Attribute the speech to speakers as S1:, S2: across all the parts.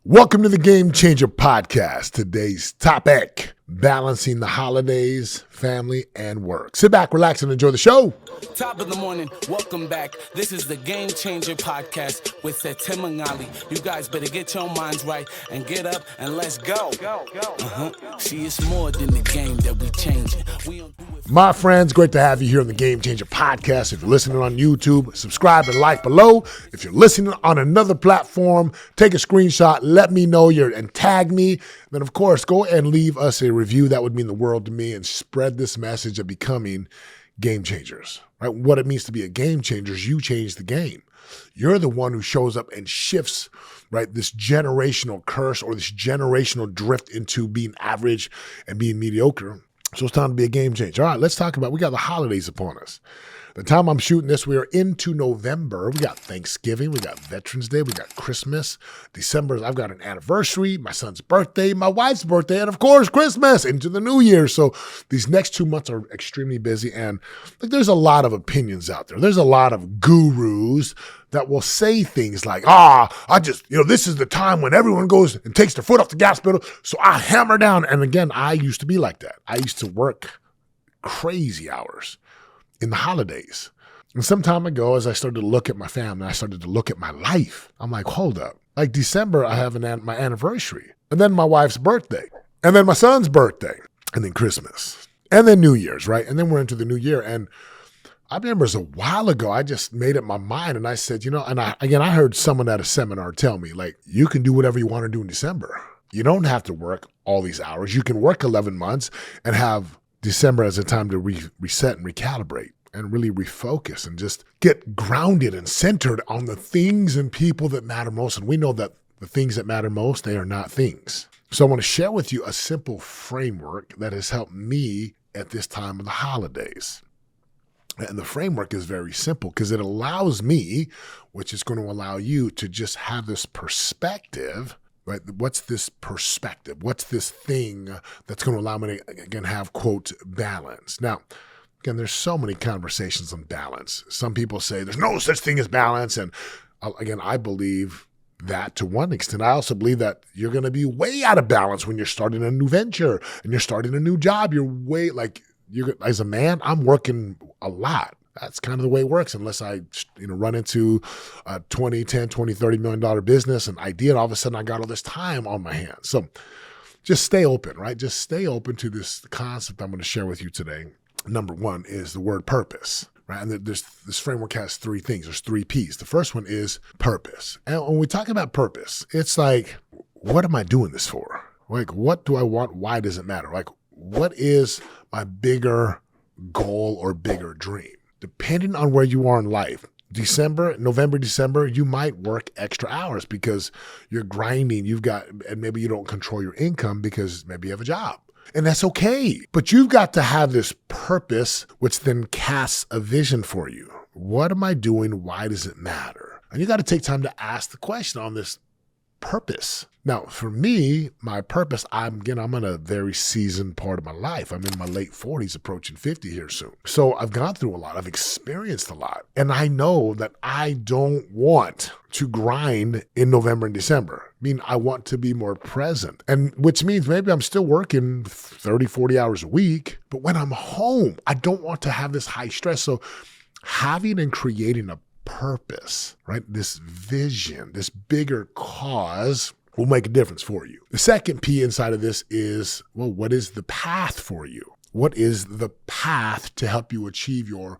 S1: Welcome to the Game Changer podcast. Today's topic, balancing the holidays, family, and work. Sit back, relax, and enjoy the show.
S2: Top of the morning, welcome back. This is the Game Changer podcast with Setema Gali. You guys better get your minds right and get up and let's go. See, it's more than the game that we changing.
S1: My friends, great to have you here on the Game Changer podcast. If you're listening on YouTube, subscribe and like below. If you're listening on another platform, take a screenshot, let me know and tag me. Then, of course, go and leave us a review. That would mean the world to me, and spread this message of becoming game changers. Right? What it means to be a game changer is you change the game. You're the one who shows up and shifts, right, this generational curse or this generational drift into being average and being mediocre. So it's time to be a game changer. All right, let's talk about, we got the holidays upon us. The time I'm shooting this, we are into November. We got Thanksgiving, we got Veterans Day, we got Christmas. December, I've got an anniversary, my son's birthday, my wife's birthday, and of course, Christmas into the new year. So these next 2 months are extremely busy, and there's a lot of opinions out there. There's a lot of gurus that will say things like, this is the time when everyone goes and takes their foot off the gas pedal, so I hammer down. And again, I used to be like that. I used to work crazy hours in the holidays. And some time ago, as I started to look at my family, I started to look at my life. I'm like, hold up. Like December, I have my anniversary, and then my wife's birthday, and then my son's birthday, and then Christmas, and then New Year's, right? And then we're into the new year. And I remember it was a while ago, I just made up my mind, and I said, I heard someone at a seminar tell me, like, you can do whatever you want to do in December. You don't have to work all these hours. You can work 11 months and have December as a time to reset and recalibrate and really refocus and just get grounded and centered on the things and people that matter most. And we know that the things that matter most, they are not things. So I want to share with you a simple framework that has helped me at this time of the holidays. And the framework is very simple because it allows me, which is going to allow you to just have this perspective. Right? What's this perspective? What's this thing that's going to allow me to, again, have, quote, balance? Now, again, there's so many conversations on balance. Some people say there's no such thing as balance. And again, I believe that to one extent. I also believe that you're going to be way out of balance when you're starting a new venture and you're starting a new job. As a man, I'm working a lot. That's kind of the way it works, unless I run into a $20, $10, $20, $30 million business and idea, and all of a sudden I got all this time on my hands. So just stay open, right? Just stay open to this concept I'm going to share with you today. Number one is the word purpose, right? And this framework has three things. There's 3 P's. The first one is purpose. And when we talk about purpose, it's like, what am I doing this for? Like, what do I want? Why does it matter? Like, what is my bigger goal or bigger dream? Depending on where you are in life, November, December, you might work extra hours because you're grinding. And maybe you don't control your income because maybe you have a job. And that's okay. But you've got to have this purpose, which then casts a vision for you. What am I doing? Why does it matter? And you got to take time to ask the question on this purpose. Now, for me, my purpose, I'm in a very seasoned part of my life. I'm in my late 40s, approaching 50 here soon. So I've gone through a lot. I've experienced a lot. And I know that I don't want to grind in November and December. I mean, I want to be more present. And which means maybe I'm still working 30, 40 hours a week. But when I'm home, I don't want to have this high stress. So having and creating a purpose, right? This vision, this bigger cause will make a difference for you. The second P inside of this is, what is the path for you? What is the path to help you achieve your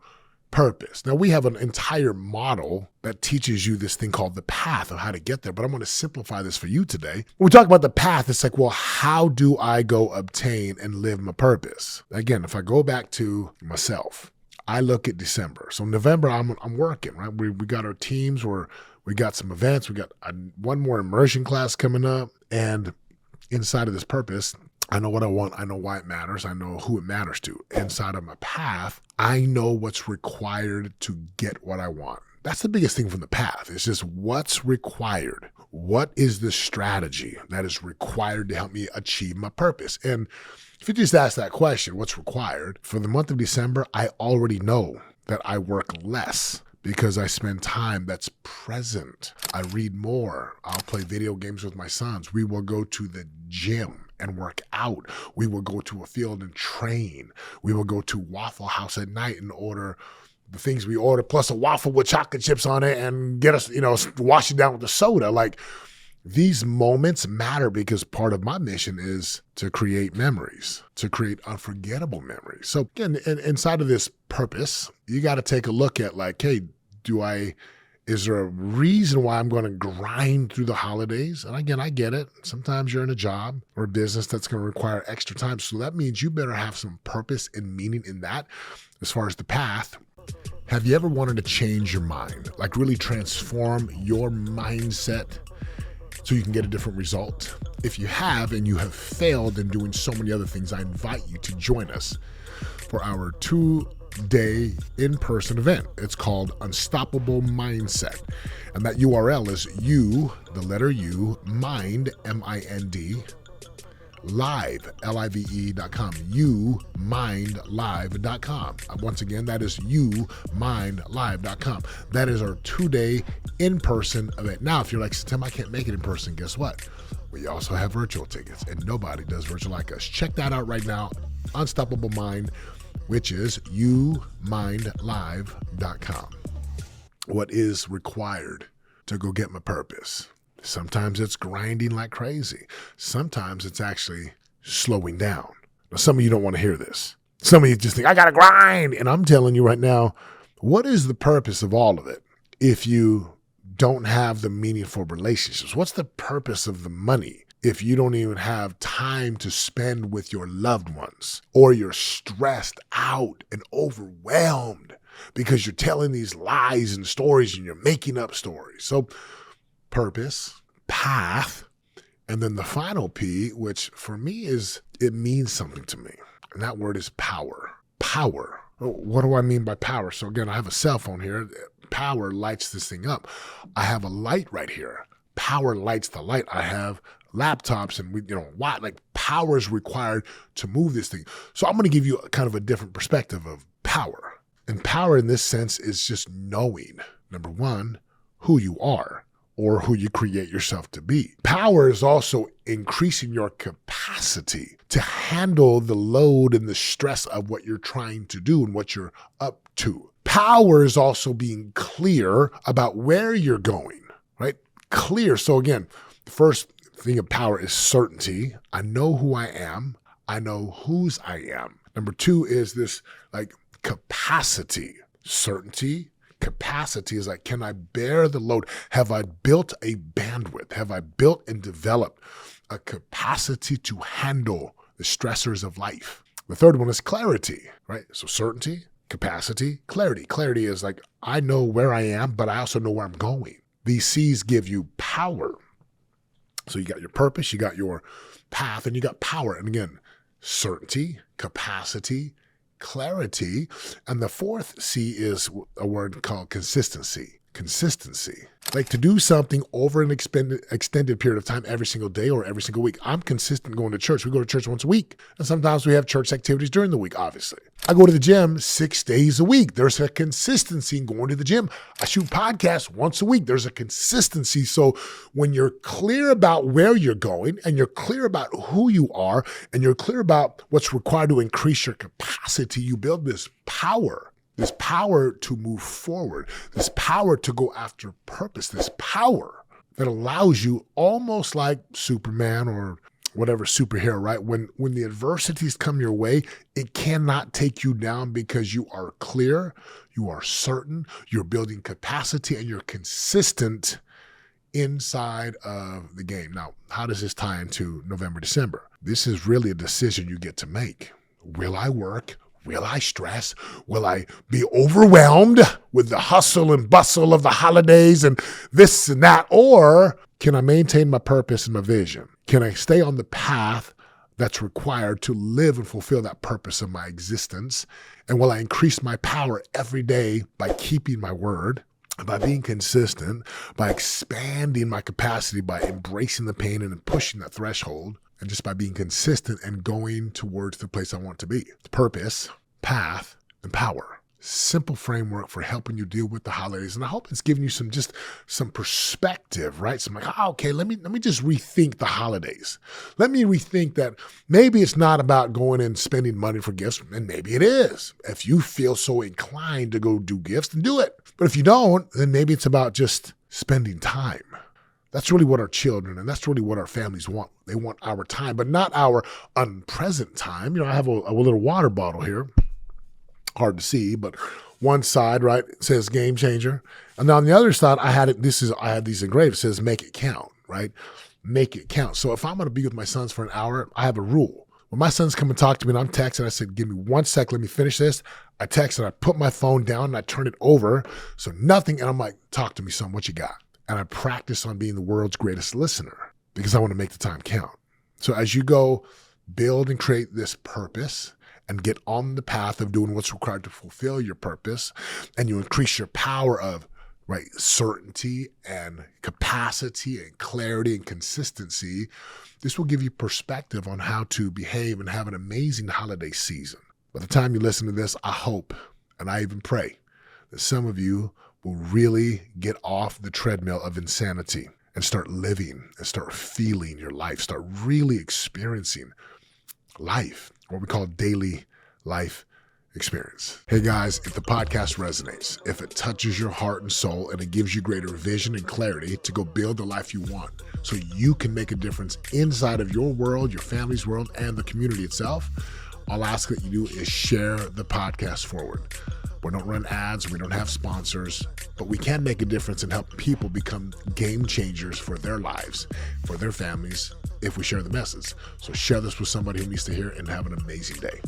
S1: purpose? Now, we have an entire model that teaches you this thing called the path of how to get there, but I'm going to simplify this for you today. When we talk about the path, it's like, how do I go obtain and live my purpose? Again, if I go back to myself, I look at December. So November, I'm working, right? We got our teams where we got some events. We got one more immersion class coming up. And inside of this purpose, I know what I want. I know why it matters. I know who it matters to. Inside of my path, I know what's required to get what I want. That's the biggest thing from the path. It's just what's required. What is the strategy that is required to help me achieve my purpose? And if you just ask that question, what's required? For the month of December, I already know that I work less because I spend time that's present. I read more. I'll play video games with my sons. We will go to the gym and work out. We will go to a field and train. We will go to Waffle House at night and order the things we order, plus a waffle with chocolate chips on it, and get us, wash it down with the soda. Like, these moments matter because part of my mission is to create memories, to create unforgettable memories. So again, inside of this purpose, you got to take a look at like, hey, is there a reason why I'm going to grind through the holidays? And again, I get it. Sometimes you're in a job or a business that's going to require extra time. So that means you better have some purpose and meaning in that. As far as the path, have you ever wanted to change your mind? Like really transform your mindset so you can get a different result? If you have and you have failed in doing so many other things, I invite you to join us for our 2-day in-person event. It's called Unstoppable Mindset. And that URL is the letter U, mind, M-I-N-D, live, L-I-V-E.com, umindlive.com. Once again, that is umindlive.com. That is our 2-day in-person event. Now, if you're like, Setema, I can't make it in person, guess what? We also have virtual tickets, and nobody does virtual like us. Check that out right now, Unstoppable Mind, which is umindlive.com. What is required to go get my purpose? Sometimes it's grinding like crazy. Sometimes it's actually slowing down. Now, some of you don't want to hear this. Some of you just think, I got to grind. And I'm telling you right now, what is the purpose of all of it if you don't have the meaningful relationships? What's the purpose of the money if you don't even have time to spend with your loved ones, or you're stressed out and overwhelmed because you're telling these lies and stories and you're making up stories? So purpose, path, and then the final P, which for me it means something to me. And that word is power. Power. What do I mean by power? So again, I have a cell phone here. Power lights this thing up. I have a light right here. Power lights the light. I have laptops and power is required to move this thing. So I'm going to give you kind of a different perspective of power. And power in this sense is just knowing, number one, who you are, or who you create yourself to be. Power is also increasing your capacity to handle the load and the stress of what you're trying to do and what you're up to. Power is also being clear about where you're going, right? Clear. So again, the first thing of power is certainty. I know who I am. I know whose I am. Number two is this like capacity. Certainty. Capacity is like, can I bear the load? Have I built a bandwidth? Have I built and developed a capacity to handle the stressors of life? The third one is clarity, right? So certainty, capacity, clarity. Clarity is like, I know where I am, but I also know where I'm going. These C's give you power. So you got your purpose, you got your path, and you got power. And again, certainty, capacity, clarity. And the fourth C is a word called consistency. Consistency. Like to do something over an extended period of time every single day or every single week. I'm consistent going to church. We go to church once a week. And sometimes we have church activities during the week, obviously. I go to the gym 6 days a week. There's a consistency in going to the gym. I shoot podcasts once a week. There's a consistency. So when you're clear about where you're going and you're clear about who you are and you're clear about what's required to increase your capacity, you build this power to move forward, this power to go after purpose, this power that allows you, almost like Superman or whatever superhero, right? When the adversities come your way, it cannot take you down because you are clear, you are certain, you're building capacity, and you're consistent inside of the game. Now, how does this tie into November, December? This is really a decision you get to make. Will I work? Will I stress? Will I be overwhelmed with the hustle and bustle of the holidays and this and that? Or can I maintain my purpose and my vision? Can I stay on the path that's required to live and fulfill that purpose of my existence? And will I increase my power every day by keeping my word, by being consistent, by expanding my capacity, by embracing the pain and pushing that threshold? And just by being consistent and going towards the place I want to be. Purpose, path, and power. simple framework for helping you deal with the holidays. And I hope it's giving you some perspective, right? So I'm like, okay, let me just rethink the holidays. Let me rethink that maybe it's not about going and spending money for gifts, and maybe it is. If you feel so inclined to go do gifts, then do it. But if you don't, then maybe it's about just spending time. That's really what our children and that's really what our families want. They want our time, but not our unpresent time. I have a little water bottle here. Hard to see, but one side, right, it says Game Changer. And on the other side, I had these engraved. It says make it count, right? Make it count. So if I'm going to be with my sons for an hour, I have a rule. When my sons come and talk to me and I'm texting, I said, give me 1 sec, let me finish this. I text and I put my phone down and I turn it over. So nothing. And I'm like, talk to me, son, what you got? And I practice on being the world's greatest listener because I want to make the time count. So as you go build and create this purpose and get on the path of doing what's required to fulfill your purpose, and you increase your power of certainty and capacity and clarity and consistency, this will give you perspective on how to behave and have an amazing holiday season. By the time you listen to this, I hope, and I even pray, that some of you will really get off the treadmill of insanity and start living and start feeling your life, start really experiencing life, what we call daily life experience. Hey guys, if the podcast resonates, if it touches your heart and soul and it gives you greater vision and clarity to go build the life you want so you can make a difference inside of your world, your family's world, and the community itself, all I ask that you do is share the podcast forward. We don't run ads, we don't have sponsors, but we can make a difference and help people become game changers for their lives, for their families, if we share the message. So share this with somebody who needs to hear it and have an amazing day.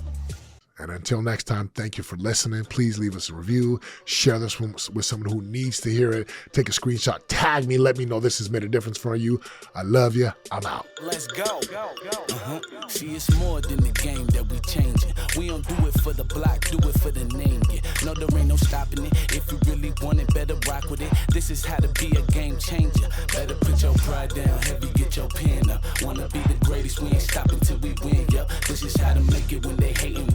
S1: And until next time, thank you for listening. Please leave us a review. Share this with someone who needs to hear it. Take a screenshot, tag me, let me know this has made a difference for you. I love you. I'm out.
S2: Let's go. See, it's more than the game that we changing. We don't do it for the block, do it for the name. Yeah. No, there ain't no stopping it. If you really want it, better rock with it. This is how to be a game changer. Better put your pride down, heavy, get your pen up. Wanna be the greatest, we ain't stopping till we win, yo. This is how to make it when they hating.